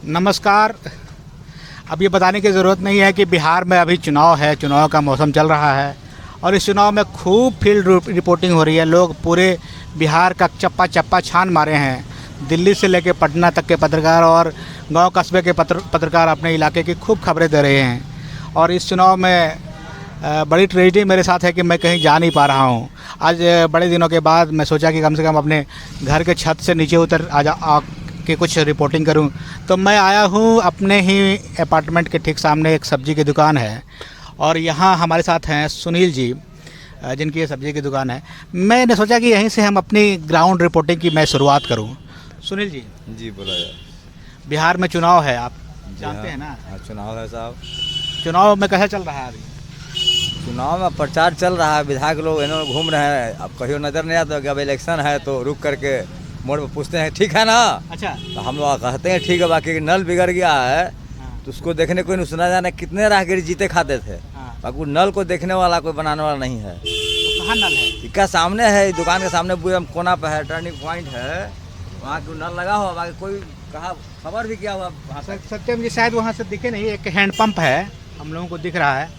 नमस्कार। अब ये बताने की ज़रूरत नहीं है कि बिहार में अभी चुनाव है, चुनाव का मौसम चल रहा है और इस चुनाव में खूब फील्ड रिपोर्टिंग हो रही है। लोग पूरे बिहार का चप्पा चप्पा छान मारे हैं। दिल्ली से लेकर पटना तक के पत्रकार और गांव कस्बे के पत्रकार अपने इलाके की खूब खबरें दे रहे हैं। और इस चुनाव में बड़ी ट्रेजेडी मेरे साथ है कि मैं कहीं जा नहीं पा रहा हूँ। आज बड़े दिनों के बाद मैं सोचा कि कम से कम अपने घर के छत से नीचे उतर आ के कुछ रिपोर्टिंग करूं। तो मैं आया हूं अपने ही अपार्टमेंट के ठीक सामने एक सब्ज़ी की दुकान है और यहां हमारे साथ हैं सुनील जी, जिनकी ये सब्ज़ी की दुकान है। मैंने सोचा कि यहीं से हम अपनी ग्राउंड रिपोर्टिंग की मैं शुरुआत करूं। सुनील जी, बोला यार। बिहार में चुनाव है, आप जानते हैं ना? हाँ, चुनाव है साहब। चुनाव में कैसा चल रहा है अभी? चुनाव में प्रचार चल रहा है, विधायक लोग इन्होंने घूम रहे हैं। अब कहीं नज़र नहीं आता कि अब इलेक्शन है तो रुक करके मोड़ पर पूछते हैं ठीक है ना। अच्छा। तो हम लोग कहते हैं ठीक है, बाकी नल बिगड़ गया है तो उसको देखने कोई नहीं, सुना जाने कितने राहगीर जीते खाते थे। बाकी नल को देखने वाला कोई बनाने वाला नहीं है। तो कहाँ नल है? इसका सामने है, दुकान के सामने कोना पे है, टर्निंग पॉइंट है, वहाँ को नल लगा हुआ। बाकी कोई कहा खबर भी किया हुआ वहाँ से। सत्यम जी शायद वहाँ से दिखे नहीं। एक हैंडपम्प है, हम लोगों को दिख रहा है,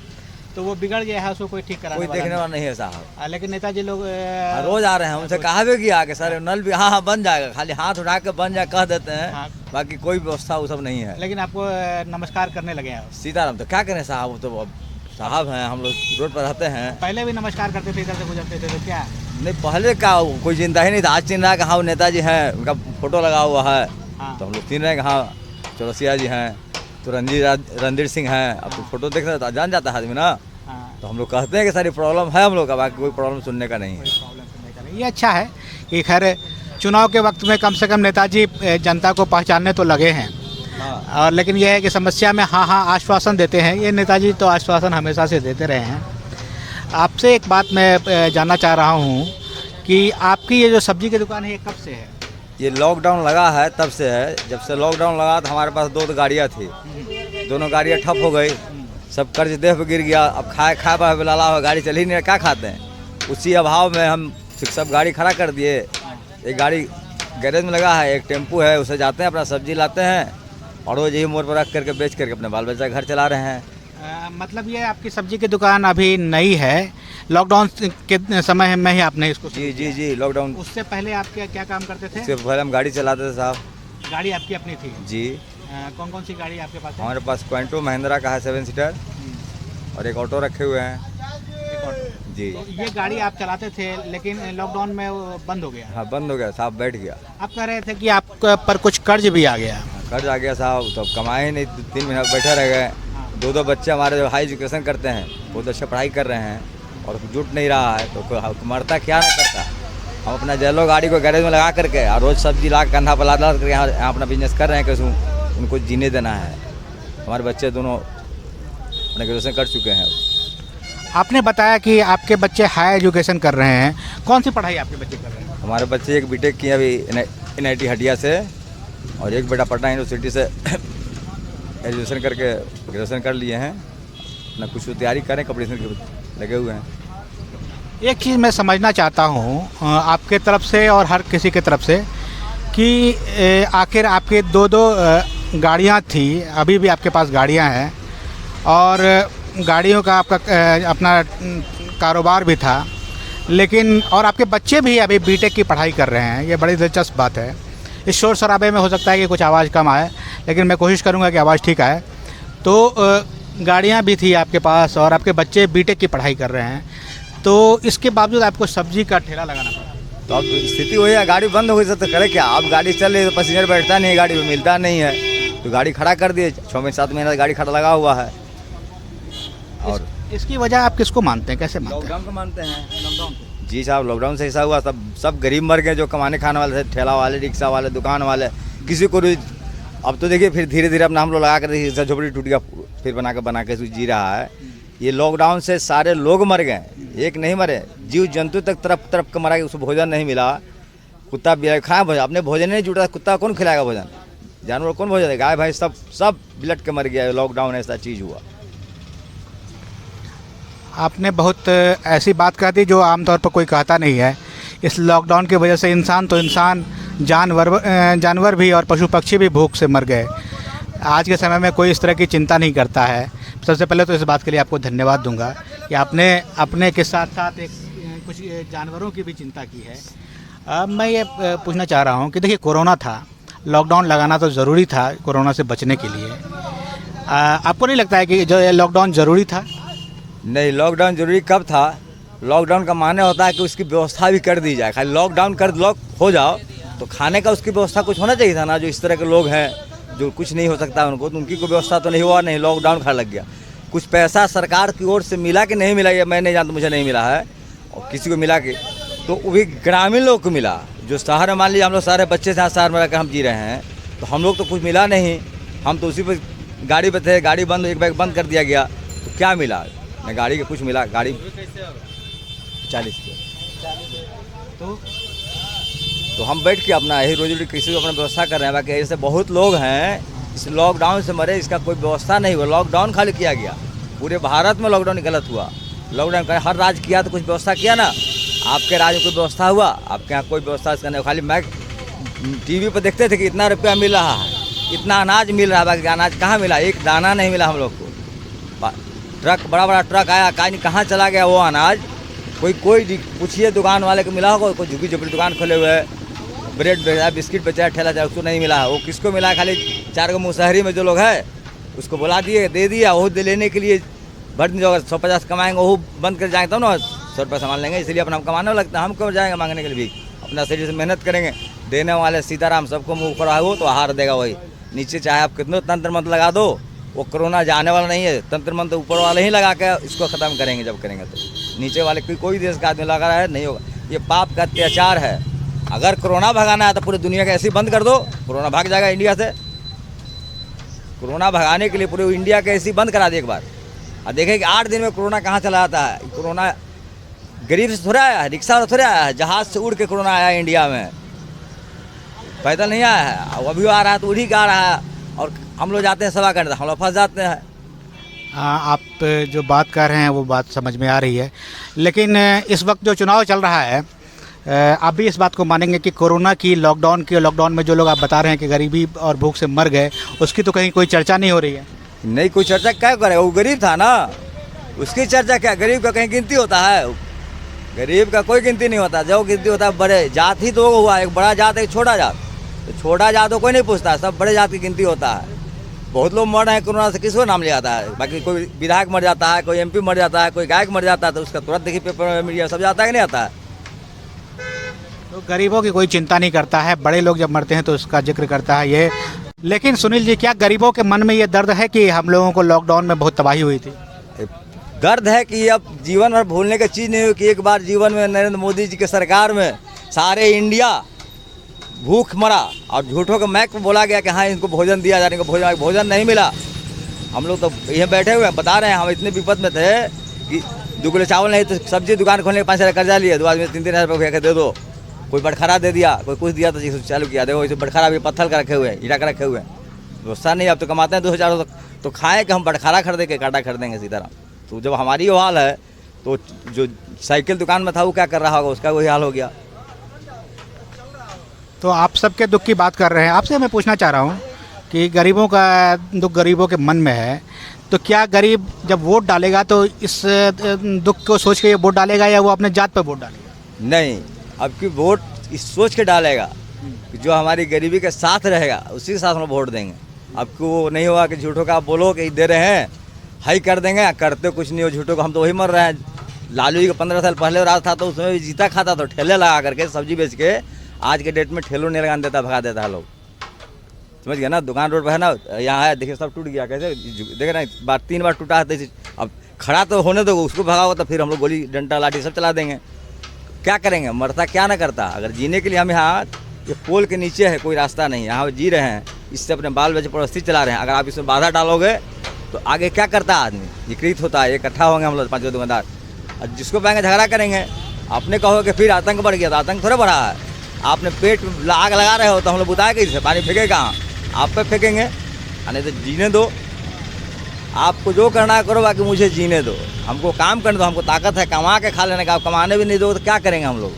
तो वो बिगड़ गया है, उसको कोई ठीक कराने कोई देखने वाला नहीं है साहब। लेकिन नेताजी लोग रोज आ रहे हैं, उनसे कहा भी किया कि सर नल भी हाँ बन जाएगा, खाली हाथ उठा के बन जाए कह देते हैं। हाँ। बाकी कोई व्यवस्था वो सब नहीं है। लेकिन आपको नमस्कार करने लगे हैं। सीताराम तो क्या करें साहब, वो तो अब साहब हैं, हम लोग रोड पर रहते हैं। पहले भी नमस्कार करते थे, इधर से गुजरते थे तो क्या? नहीं, पहले का कोई चिंता ही नहीं था। आज चिन्ह रहा कि हाँ नेताजी हैं, उनका फोटो लगा हुआ है। हाँ। तो हम लोग चिन्ह रहे कि हाँ चौरसिया जी हैं, तो रणधीर सिंह हैं। अब तो फोटो देख रहे तो जान जाता है आदमी ना। तो हम लोग कहते हैं कि सारी प्रॉब्लम है हम लोग का, बाकी कोई प्रॉब्लम सुनने का नहीं है। प्रॉब्लम सुनने का नहीं। ये अच्छा है कि खैर चुनाव के वक्त में कम से कम नेताजी जनता को पहचानने तो लगे हैं। और लेकिन यह है कि समस्या में हाँ हाँ आश्वासन देते हैं। ये नेताजी तो आश्वासन हमेशा से देते रहे हैं। आपसे एक बात मैं जानना चाह रहा हूँ कि आपकी ये जो सब्जी की दुकान है ये कब से है? ये लॉकडाउन लगा है तब से है। जब से लॉकडाउन लगा तो हमारे पास दो गाड़ियाँ थी, दोनों गाड़ियाँ ठप हो गई, सब कर्ज देह पर गिर गया। अब खाए पर लाला हुआ, गाड़ी चल ही नहीं, क्या खाते हैं। उसी अभाव में हम फिर सब गाड़ी खड़ा कर दिए। एक गाड़ी गैरेज में लगा है, एक टेम्पू है, उसे जाते हैं अपना सब्जी लाते हैं और रोज यही मोड़ पर रख करके बेच करके अपने बाल बच्चा घर चला रहे हैं। मतलब ये आपकी सब्जी की दुकान अभी नई है, लॉकडाउन के समय में ही आपने इसको? जी लॉकडाउन। उससे पहले आप क्या काम करते थे? उससे पहले हम गाड़ी चलाते थे साहब। गाड़ी आपकी अपनी थी? जी। कौन कौन सी गाड़ी आपके पास है? हमारे पास क्वेंटो महिंद्रा का है 7 सीटर और एक ऑटो रखे हुए हैं। जी। तो ये गाड़ी आप चलाते थे लेकिन लॉकडाउन में वो बंद हो गया? हाँ बंद हो गया साहब, बैठ गया। आप कह रहे थे कि आप पर कुछ कर्ज भी आ गया? कर्ज आ गया साहब, तो कमाए ही नहीं, 3 महीना बैठे रह गए। दो बच्चे हमारे जो हाई एजुकेशन करते हैं, बहुत अच्छा पढ़ाई कर रहे हैं और जुट नहीं रहा है, तो मरता क्या नहीं करता। हम अपना जैलो गाड़ी को गैरेज में लगा करके और रोज़ सब्जी ला कंधा पर लाद करके यहाँ अपना बिजनेस कर रहे हैं। कैसे उनको जीने देना है। हमारे बच्चे दोनों अपना ग्रेजुएशन कर चुके हैं। आपने बताया कि आपके बच्चे हाई एजुकेशन कर रहे हैं, कौन सी पढ़ाई आपके बच्चे कर रहे हैं? हमारे बच्चे एक बीटेक किए अभी NIT हटिया से और एक बेटा पटना यूनिवर्सिटी से एजुकेशन करके ग्रेजुएशन कर लिए हैं। अपना कुछ तैयारी करें, कॉम्पिटिशन के लगे हुए हैं। एक चीज़ मैं समझना चाहता हूँ आपके तरफ से और हर किसी की तरफ से कि आखिर आपके दो गाड़ियाँ थी, अभी भी आपके पास गाड़ियाँ हैं और गाड़ियों का आपका अपना कारोबार भी था, लेकिन और आपके बच्चे भी अभी बीटेक की पढ़ाई कर रहे हैं। ये बड़ी दिलचस्प बात है। इस शोर शराबे में हो सकता है कि कुछ आवाज़ कम आए, लेकिन मैं कोशिश करूँगा कि आवाज़ ठीक आए। तो गाड़ियाँ भी थी आपके पास और आपके बच्चे बीटेक की पढ़ाई कर रहे हैं, तो इसके बावजूद आपको सब्जी का ठेला लगाना पड़ा। तो अब स्थिति वही है, गाड़ी बंद हो गई तो करे क्या। अब गाड़ी चल रही है तो पैसेंजर बैठता नहीं, गाड़ी में मिलता नहीं है, तो गाड़ी खड़ा कर दिए। 6-7 महीना गाड़ी खड़ा लगा हुआ है। और इसकी वजह आप किसको मानते हैं, कैसे मानते हैं? लॉकडाउन को मानते हैं। लॉकडाउन जी साहब, लॉकडाउन से ऐसा हुआ, सब गरीब मर गए जो कमाने खाने वाले थे, ठेला वाले, रिक्शा वाले, दुकान वाले, किसी को। अब तो देखिए फिर धीरे धीरे अपना हम लोग लगा कर झोपड़ी टूट गया, फिर बना के जी रहा है। ये लॉकडाउन से सारे लोग मर गए, एक नहीं मरे, जीव जंतु तक तरफ का मरा गया। उसको भोजन नहीं मिला, कुत्ता बिलाई खाए भोजन, अपने भोजन नहीं जुटा, कुत्ता कौन खिलाएगा भोजन, जानवर कौन भोजन देगा, गाय भाई सब बिलट के मर गया। लॉकडाउन ऐसा चीज़ हुआ। आपने बहुत ऐसी बात कह दी जो आमतौर पर कोई कहता नहीं है। इस लॉकडाउन की वजह से इंसान तो इंसान, जानवर भी और पशु पक्षी भी भूख से मर गए। आज के समय में कोई इस तरह की चिंता नहीं करता है। सबसे पहले तो इस बात के लिए आपको धन्यवाद दूंगा कि आपने अपने के साथ साथ एक कुछ जानवरों की भी चिंता की है। मैं ये पूछना चाह रहा हूँ कि देखिए कोरोना था, लॉकडाउन लगाना तो ज़रूरी था कोरोना से बचने के लिए। आपको नहीं लगता है कि जो ये लॉकडाउन ज़रूरी था? नहीं, लॉकडाउन जरूरी कब था? लॉकडाउन का माने होता है कि उसकी व्यवस्था भी कर दी जाए। खाली लॉकडाउन कर लॉक हो जाओ तो खाने का उसकी व्यवस्था कुछ होना चाहिए था ना। जो इस तरह के लोग हैं जो कुछ नहीं हो सकता उनको, तो उनकी कोई व्यवस्था तो नहीं हुआ, नहीं लॉकडाउन खा लग गया। कुछ पैसा सरकार की ओर से मिला कि नहीं मिला ये मैं नहीं जानता, मुझे नहीं मिला है। और किसी को मिला कि तो वो भी ग्रामीण लोग को मिला। जो शहर में मान लीजिए हम लोग सारे बच्चे से शहर में रहकर हम जी रहे हैं, तो हम लोग तो कुछ मिला नहीं। हम तो उसी पर गाड़ी पे थे, गाड़ी बंद, एक बैग बंद कर दिया गया, तो क्या मिला? न गाड़ी का कुछ मिला। गाड़ी 40 तो हम बैठ के अपना यही रोजी रोटी किसी को अपना व्यवस्था कर रहे हैं। बाकी ऐसे बहुत लोग हैं इस लॉकडाउन से मरे, इसका कोई व्यवस्था नहीं हुआ। लॉकडाउन खाली किया गया, पूरे भारत में लॉकडाउन गलत हुआ। लॉकडाउन का हर राज्य किया तो कुछ व्यवस्था किया ना। आपके राज्य में कोई व्यवस्था हुआ? आपके यहाँ कोई व्यवस्था इसका नहीं। खाली मैं टीवी पर देखते थे कि इतना रुपया मिल रहा है, इतना अनाज मिल रहा है, बाकी अनाज कहाँ मिला? एक दाना नहीं मिला हम लोग को। ट्रक, बड़ा बड़ा ट्रक आया, कहाँ चला गया वो अनाज? कोई पूछिए दुकान वाले को मिला होगा? कोई झुकी झुपड़ी दुकान खोले हुए है, ब्रेड बेचा है, बिस्किट बेचा है, ठेला चाहे, उसको नहीं मिला है। वो किसको मिला? खाली 4 मुसहरी में जो लोग हैं उसको बुला दिए, दे दिया। वो लेने के लिए भर जो 150 कमाएंगे वो बंद कर जाएंगे तब ना 100 रुपये सामान लेंगे। इसलिए अपना हम कमाने लगता है, हम क्यों जाएंगे मांगने के लिए भी? अपना शरीर से मेहनत करेंगे। देने वाले सीताराम सबको मुँह पर है, वो तो आहार देगा वही। नीचे चाहे आप कितने तंत्र मंत्र लगा दो, वो कोरोना जाने वाला नहीं है। तंत्र मंत्र ऊपर वाले ही लगा के इसको ख़त्म करेंगे जब करेंगे तो। नीचे वाले कोई देश का आदमी लगा रहा है नहीं होगा। ये पाप का अत्याचार है। अगर कोरोना भगाना है तो पूरी दुनिया का ऐसे ही बंद कर दो, कोरोना भाग जाएगा इंडिया से। कोरोना भगाने के लिए पूरे इंडिया के ऐसे ही बंद करा दे एक बार, और देखें कि 8 दिन में कोरोना कहाँ चला जाता है। कोरोना गरीब से थोड़ा आया है, रिक्शा से थोड़ा आया है, जहाज़ से उड़ के कोरोना आया है इंडिया में, पैदल नहीं आया है। अभी आ रहा है तो उड़ी का आ रहा है, और हम लोग जाते हैं सेवा करने, हम लोग फंस जाते हैं। आप जो बात कर रहे हैं वो बात समझ में आ रही है, लेकिन इस वक्त जो चुनाव चल रहा है, आप भी इस बात को मानेंगे कि कोरोना की लॉकडाउन में जो लोग आप बता रहे हैं कि गरीबी और भूख से मर गए, उसकी तो कहीं कोई चर्चा नहीं हो रही है? नहीं, कोई चर्चा क्या करेगा? वो गरीब था ना, उसकी चर्चा क्या? गरीब का कहीं गिनती होता है? गरीब का कोई गिनती नहीं होता। जो गिनती होता है बड़े जात ही तो हुआ, एक बड़ा जात एक छोटा जात। तो छोटा जात को कोई नहीं पूछता, सब बड़े जात की गिनती होता है। बहुत लोग मर रहे हैं कोरोना से, किसको नाम लिया जाता है? बाकी कोई विधायक मर जाता है, कोई MP मर जाता है, कोई गायक मर जाता है, तो उसका तुरंत देखिए पेपर में, मीडिया सब जाता है कि नहीं आता है? तो गरीबों की कोई चिंता नहीं करता है, बड़े लोग जब मरते हैं तो उसका जिक्र करता है ये। लेकिन सुनील जी, क्या गरीबों के मन में ये दर्द है कि हम लोगों को लॉकडाउन में बहुत तबाही हुई थी? दर्द है कि अब जीवन भर भूलने की चीज़ नहीं हुई कि एक बार जीवन में नरेंद्र मोदी जी के सरकार में सारे इंडिया भूख मरा, और झूठों के मैक में बोला गया कि हाँ इनको भोजन दिया जाने को, भोजन नहीं मिला। हम लोग तो यहाँ बैठे हुए हैं, बता रहे हैं, हम इतने विपद में थे कि 2 किलो चावल नहीं तो सब्जी दुकान खोलने के 5 हज़ार कर्जा लिए, 2 आदमी 3-3 हज़ार रुपये दे दो। कोई बटखरा दे दिया, कोई कुछ दिया तो चालू किया। देखो इसे बटखरा भी पत्थर का रखे हुए हैं, ईटा का रखे हुए हैं, व्यवस्था नहीं। अब तो कमाते हैं 2,000 तो खाएँ कि हम बटखरा खरीदे के कांटा खरीदेंगे सीताराम। तो जब हमारी वो हाल है तो जो साइकिल दुकान में था वो क्या कर रहा होगा? उसका वही हाल हो गया। तो आप सबके दुख की बात कर रहे हैं, आपसे मैं पूछना चाह रहा हूँ कि गरीबों का दुख गरीबों के मन में है, तो क्या गरीब जब वोट डालेगा तो इस दुख को सोच के ये वोट डालेगा, या वो अपने जात पर वोट डालेगा? नहीं, अब की वोट इस सोच के डालेगा कि जो हमारी गरीबी के साथ रहेगा उसी के साथ हम वोट देंगे। अब वो नहीं हुआ कि झूठों का आप बोलो कि दे रहे हैं, हाई कर देंगे, करते कुछ नहीं हो झूठों को। हम तो वही मर रहे हैं। लालू जी का 15 साल पहले राज था तो उसमें भी जीता खाता था, ठेले लगा करके सब्जी बेच के। आज के डेट में ठेलों नहीं लगाने देता, भगा देता है लोग, समझ गया ना? दुकान रोड पर है ना, यहाँ है, देखिए सब टूट गया कैसे, देखे ना 3 बार टूटा है। अब खड़ा तो होने दो, उसको भगाओ तो फिर हम लोग गोली डंडा लाठी सब चला देंगे। क्या करेंगे? मरता क्या ना करता। अगर जीने के लिए हम यहाँ ये पोल के नीचे है, कोई रास्ता नहीं, यहाँ जी रहे हैं, इससे अपने बाल बच्चे परिस्थिति चला रहे हैं। अगर आप इसमें बाधा डालोगे तो आगे क्या करता है आदमी? विकृत होता है। इकट्ठा होंगे हम लोग 5 दुकानदार, और जिसको पाएंगे झगड़ा करेंगे। आपने कहो कि फिर आतंक बढ़ गया, तो आतंक थोड़ा बढ़ा है। आपने पेट आग लगा रहे हो तो हम लोग बताए कैसे? पानी फेंके कहाँ? आप पे फेंकेंगे। नहीं तो जीने दो, आपको जो करना है करो, बाकी मुझे जीने दो, हमको काम करने दो। हमको ताकत है कमा के खा लेने का, आप कमाने भी नहीं दो तो क्या करेंगे हम लोग?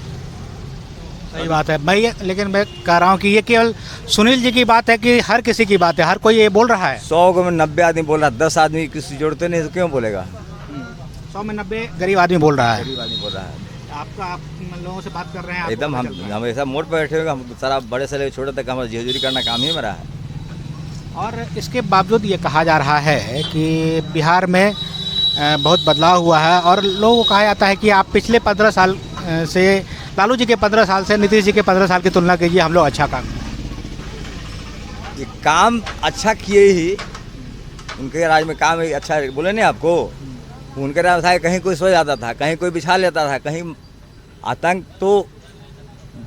सही बात है। लेकिन मैं कह रहा हूँ कि ये केवल सुनील जी की बात है कि हर किसी की बात है, हर कोई ये बोल रहा है। 100 को में 90 आदमी बोल रहा है, 10 आदमी किसी जोड़ते नहीं तो क्यों बोलेगा? 100 में 90 गरीब आदमी बोल रहा है। गरीब आदमी बोल रहा है। आप लोगों से बात कर रहे हैं, आपको एकदम पता चल रहा हम ऐसा मोड़ पर बैठे हुए, हम सारा बड़े से लेकर छोटे तक हमारा जेजूरी करना काम ही मेरा है। है। और इसके बावजूद ये कहा जा रहा है कि बिहार में बहुत बदलाव हुआ है और लोगों को कहा जाता है कि आप पिछले 15 साल से, लालू जी के 15 साल से नीतीश जी के 15 साल की तुलना कीजिए, हम लोग अच्छा काम किए। ये काम अच्छा किए ही, उनके राज में काम ही अच्छा बोले नहीं आपको। उनके राज था कहीं कोई सो जाता था, कहीं कोई बिछा लेता था, कहीं आतंक तो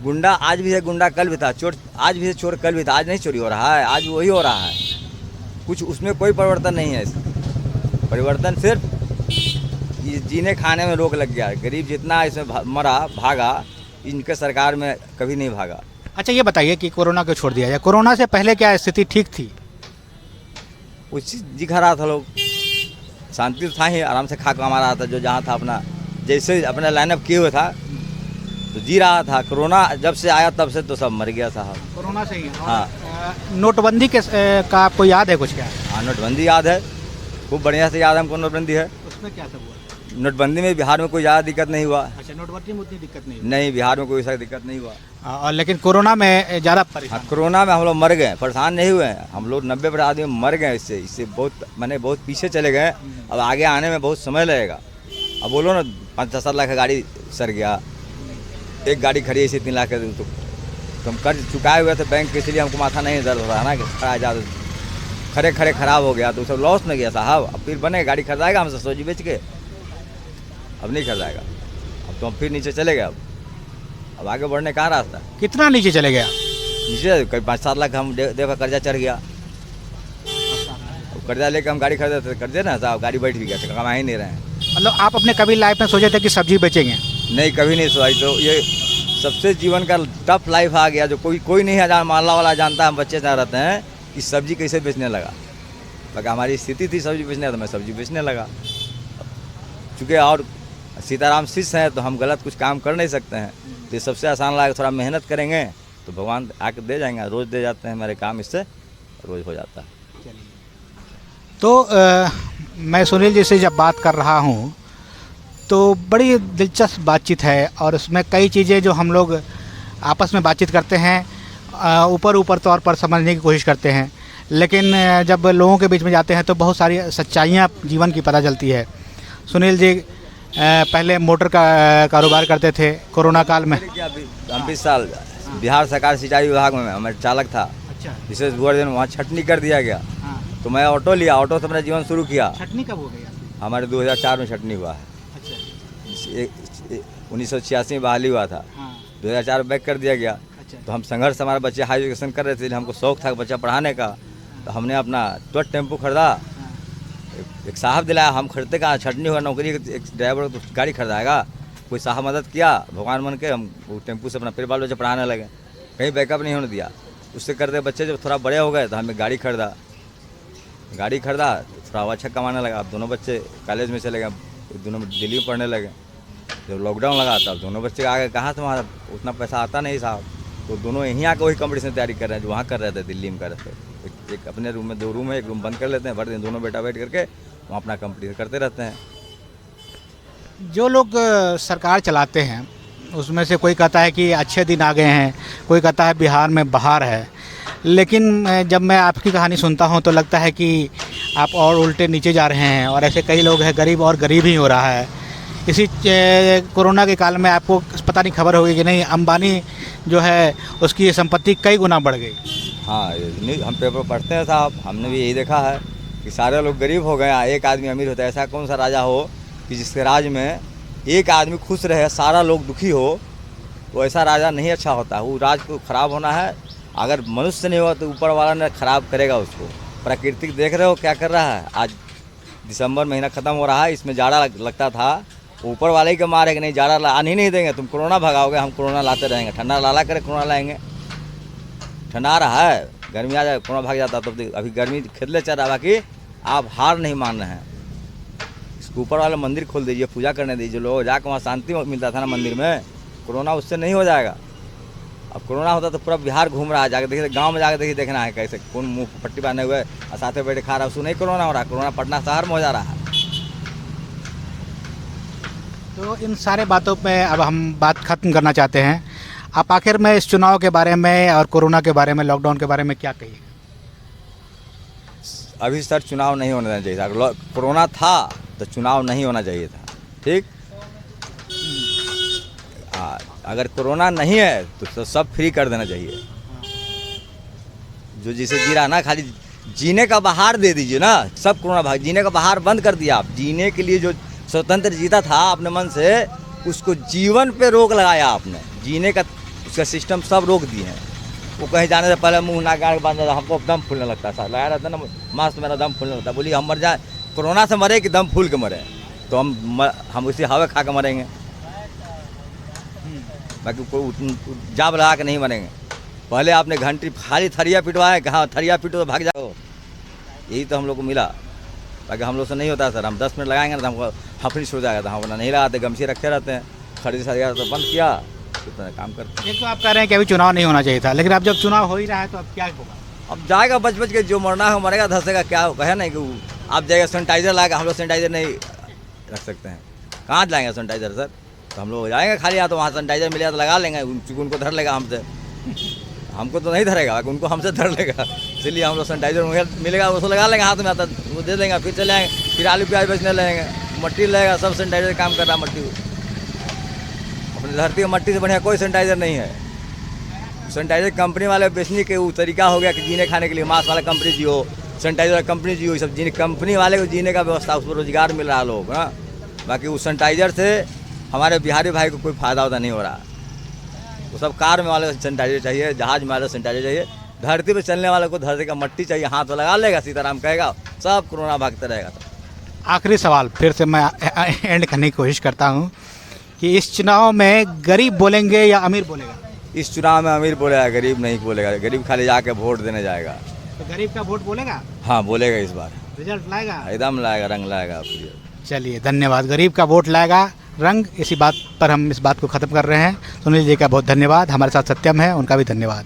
गुंडा आज भी है, गुंडा कल भी था, चोर आज भी है, चोर कल भी था। आज नहीं चोरी हो रहा है, आज वही हो रहा है। कुछ उसमें कोई परिवर्तन नहीं है। परिवर्तन सिर्फ ये जीने खाने में रोक लग गया है। गरीब जितना इसमें मरा भागा, इनके सरकार में कभी नहीं भागा। अच्छा ये बताइए कि कोरोना को छोड़ दिया जाए, कोरोना से पहले क्या स्थिति ठीक थी? उसी जी खा रहा था लोग, शांति था ही, आराम से खा कमा रहा था, जो जहाँ था अपना जैसे अपना लाइनअप किए हुए था तो जी रहा था। कोरोना जब से आया तब से तो सब मर गया साहब। कोरोना से ही। हाँ। नोटबंदी के का आपको याद है कुछ क्या? हाँ, नोटबंदी याद है, खूब बढ़िया से याद है हमको। नोटबंदी है, उसमें क्या सब हुआ? नोटबंदी में बिहार में कोई ज़्यादा दिक्कत नहीं हुआ। अच्छा, नोटबंदी में उतनी दिक्कत नहीं हुई। नहीं, बिहार में कोई ऐसा दिक्कत नहीं हुआ। और लेकिन कोरोना में ज़्यादा परेशान। हाँ, कोरोना में हम लोग मर गए, परेशान नहीं हुए हैं हम लोग। 90% आदमी मर गए इससे बहुत मैंने बहुत पीछे चले गए। अब आगे आने में बहुत समय लगेगा। अब बोलो ना 5-7 लाख का गाड़ी सर गया, एक गाड़ी खड़ी है इसे 3 लाख तो हम कर्ज चुकाए हुए थे बैंक के, इसलिए हमको माथा नहीं दर्द हो रहा है ना कि खड़ा ज़्यादा खड़े खराब हो गया तो सब लॉस में गया साहब। अब फिर बने गाड़ी खरीदाएगा हमसे सोची बेच के? अब नहीं खरीदाएगा। अब तो हम फिर नीचे चले गए। अब आगे बढ़ने का रास्ता? कितना नीचे चले गया? नीचे कहीं 5-7 लाख हम देखा कर्जा चढ़ गया। कर्जा लेकर हम गाड़ी खरीदे थे, कर्जे ना साहब, गाड़ी बैठ भी गया, कमा ही नहीं रहे हैं। मतलब आप अपने कभी लाइफ में सोचे थे कि सब्जी बेचेंगे? नहीं, कभी नहीं सोचा। तो ये सबसे जीवन का टफ लाइफ आ गया, जो कोई नहीं है मोहल्ला वाला जानता है। हम बच्चे जहाँ रहते हैं कि सब्जी कैसे बेचने लगा। बाकी हमारी स्थिति थी सब्जी बेचने, तो मैं सब्जी बेचने लगा। चूँकि और सीताराम शिष्य हैं तो हम गलत कुछ काम कर नहीं सकते हैं। तो ये सबसे आसान लगा, थोड़ा मेहनत करेंगे तो भगवान आके दे जाएंगे। रोज़ दे जाते हैं हमारे काम, इससे रोज़ हो जाता है। तो मैं सुनील जी से जब बात कर रहा हूँ तो बड़ी दिलचस्प बातचीत है और उसमें कई चीज़ें जो हम लोग आपस में बातचीत करते हैं ऊपर तौर पर समझने की कोशिश करते हैं, लेकिन जब लोगों के बीच में जाते हैं तो बहुत सारी सच्चाइयाँ जीवन की पता चलती है। सुनील जी पहले मोटर का कारोबार करते थे कोरोना काल में। हम 20 साल बिहार सरकार सिंचाई विभाग में मैं चालक था। अच्छा। विशेष दिन वहाँ छटनी कर दिया गया। हाँ। तो मैं ऑटो लिया, ऑटो से अपना जीवन शुरू किया। छटनी कब हो गया? हमारे 2004 में छटनी हुआ है। अच्छा। 1986 में बहाली हुआ था। हाँ। 2004 में बैक कर दिया गया। अच्छा। तो हम संघर्ष, हमारे बच्चे हाई एजुकेशन कर रहे थे, हमको शौक था बच्चा पढ़ाने का। तो हमने अपना ट्रक टेम्पो खरीदा। एक साहब दिलाया, हम खरीदते कहाँ, छटनी हुआ नौकरी, एक ड्राइवर तो गाड़ी खरीदाएगा। कोई साहब मदद किया, भगवान मन के हम वो टेम्पू से अपना फिर बाल बच्चे पढ़ाने लगे, कहीं बैकअप नहीं होने दिया। उससे करते बच्चे जब थोड़ा बड़े हो गए तो हमें गाड़ी खरीदा तो थोड़ा अच्छा कमाने लगा। अब दोनों बच्चे कॉलेज में चले गए, दोनों दिल्ली में पढ़ने लगे। जब लॉकडाउन लगा तब दोनों बच्चे आगे कहाँ तुम्हारा उतना पैसा आता नहीं साहब। तो दोनों यहीं आकर वही कंपटीशन तैयारी कर रहे हैं जो वहाँ कर रहे थे, दिल्ली में कर रहे थे। एक अपने रूम में 2 रूम है, एक रूम बंद कर लेते हैं, भर दिन दोनों बेटा बैठ करके वहाँ अपना कंपटीशन करते रहते हैं। जो लोग सरकार चलाते हैं उसमें से कोई कहता है कि अच्छे दिन आ गए हैं, कोई कहता है बिहार में बहार है, लेकिन जब मैं आपकी कहानी सुनता हूं तो लगता है कि आप और उल्टे नीचे जा रहे हैं और ऐसे कई लोग हैं, गरीब और गरीब ही हो रहा है। इसी कोरोना के काल में आपको पता नहीं खबर होगी कि नहीं, अंबानी जो है उसकी संपत्ति कई गुना बढ़ गई। हाँ, हम पेपर पढ़ते हैं साहब, हमने भी यही देखा है कि सारे लोग गरीब हो गए, एक आदमी अमीर होता है। ऐसा कौन सा राजा हो कि जिसके राज में एक आदमी खुश रहे, सारा लोग दुखी हो, वो ऐसा राजा नहीं अच्छा होता। वो राज को खराब होना है, अगर मनुष्य नहीं हुआ तो ऊपर वाला ने खराब करेगा उसको। प्राकृतिक देख रहे हो क्या कर रहा है। आज दिसंबर महीना ख़त्म हो रहा है, इसमें जाड़ा लगता था, ऊपर वाले ही के मारे कि नहीं जाड़ा आने ही नहीं देंगे, तुम कोरोना भगाओगे, हम कोरोना लाते रहेंगे। ठंडा ला करे कोरोना लाएंगे, ठंडा आ रहा है, गर्मी आ जाए कोरोना भाग जाता। तो अभी गर्मी खेदले चल रहा है। बाकी आप हार नहीं मान रहे हैं। इसके ऊपर वाला मंदिर खोल दीजिए, पूजा करने दीजिए, लोग जाकर वहाँ शांति मिलता था ना मंदिर में, कोरोना उससे नहीं हो जाएगा। अब कोरोना होता तो पूरा बिहार घूम रहा है, जाकर देखिए गांव में जाकर देखिए, देखना है कैसे कौन मुंह पट्टी बांधे हुए और साथ में बैठे खा रहा है, उसको नहीं कोरोना हो रहा, कोरोना पटना शहर में हो जा रहा है। तो इन सारे बातों पे अब हम बात ख़त्म करना चाहते हैं। आप आखिर में इस चुनाव के बारे में और कोरोना के बारे में, लॉकडाउन के बारे में क्या कहिए? अभी सर चुनाव नहीं होना चाहिए था, अगर कोरोना था तो चुनाव नहीं होना चाहिए था, ठीक। अगर कोरोना नहीं है तो सब फ्री कर देना चाहिए, जो जिसे जी रहा ना, खाली जीने का बहार दे दीजिए ना, सब कोरोना भाग, जीने का बहार बंद कर दिया आप। जीने के लिए जो स्वतंत्र जीता था अपने मन से, उसको जीवन पे रोक लगाया आपने, जीने का उसका सिस्टम सब रोक दिए हैं। वो कहीं जाने से पहले मुंह ना गाड़ बांध, हमको दम फूलने लगता था, लगा रहता ना मास्क, मेरा दम फूलने लगता, बोली हम मर जाए, कोरोना से मरे कि दम फूल के मरे, तो हम उसी हवा खा के मरेंगे, बाकी कोई जाब लगा के नहीं मरेंगे। पहले आपने घंटी खाली थरिया पिटवाए, कहाँ थरिया पिटो तो भाग जाओ, यही तो हम लोग को मिला, बाकी हम लोग से नहीं होता सर। हम 10 मिनट लगाएंगे ना तो हमको हफड़ी छूट जाएगा, तो हम अपना नहीं लगाते, गमछी रखे रहते हैं, खरीद सरिया तो बंद किया, इतना काम करते। एक तो आप कह रहे हैं कि अभी चुनाव नहीं होना चाहिए था, लेकिन अब जब चुनाव हो ही रहा है तो अब क्या होगा? अब जाएगा बच बच के, जो मरना है मरेगा, धंसेगा, क्या कहे नहीं कि आप जाएगा सैनिटाइजर लाएगा, हम लोग सैनिटाइजर नहीं रख सकते हैं, कहाँ लाएंगे सैनिटाइजर सर, तो हम लोग जाएंगे खाली, या तो वहाँ सैनिटाइजर मिलेगा तो लगा लेंगे, उनको धर लेगा हमसे, हमको तो नहीं धरेगा, उनको हमसे धर लेगा, इसलिए हम लोग सैनिटाइजर मिलेगा उसको लगा लेंगे हाथ में, आता वो दे देंगे, फिर चले आएंगे, फिर आलू प्याज बेचने लगेंगे, मट्टी लगेगा, सब सैनिटाइजर काम कर रहा है, मट्टी अपनी धरती में मट्टी से बढ़िया कोई सैनिटाइजर नहीं है। सैनिटाइजर कंपनी वाले बेचने के वो तरीका हो गया कि जीने खाने के लिए मास्क वाला कंपनी जियो, सैनिटाइजर कंपनी जियो, सब जीने कंपनी वाले को जीने का व्यवस्था, उस पर रोजगार मिल रहा है लोग ना, बाकी उस सैनिटाइजर से हमारे बिहारी भाई को कोई फ़ायदा होता नहीं हो रहा। वो सब कार में वाले सैनिटाइजर चाहिए, जहाज में वाले सैनिटाइजर चाहिए, धरती पे चलने वाले को धरती का मट्टी चाहिए, हाथ में लगा लेगा, सीताराम कहेगा, सब कोरोना भागते रहेगा। आखिरी सवाल फिर से मैं एंड करने की कोशिश करता हूँ कि इस चुनाव में गरीब बोलेंगे या अमीर बोलेगा? इस चुनाव में अमीर बोलेगा, गरीब नहीं बोलेगा, गरीब खाली जाके वोट देने जाएगा। तो गरीब का वोट बोलेगा? हाँ बोलेगा, इस बार रिजल्ट लाएगा, एकदम लाएगा, रंग लाएगा। चलिए धन्यवाद। गरीब का वोट लाएगा रंग, इसी बात पर हम इस बात को ख़त्म कर रहे हैं। सुनील जी का बहुत धन्यवाद, हमारे साथ सत्यम है, उनका भी धन्यवाद।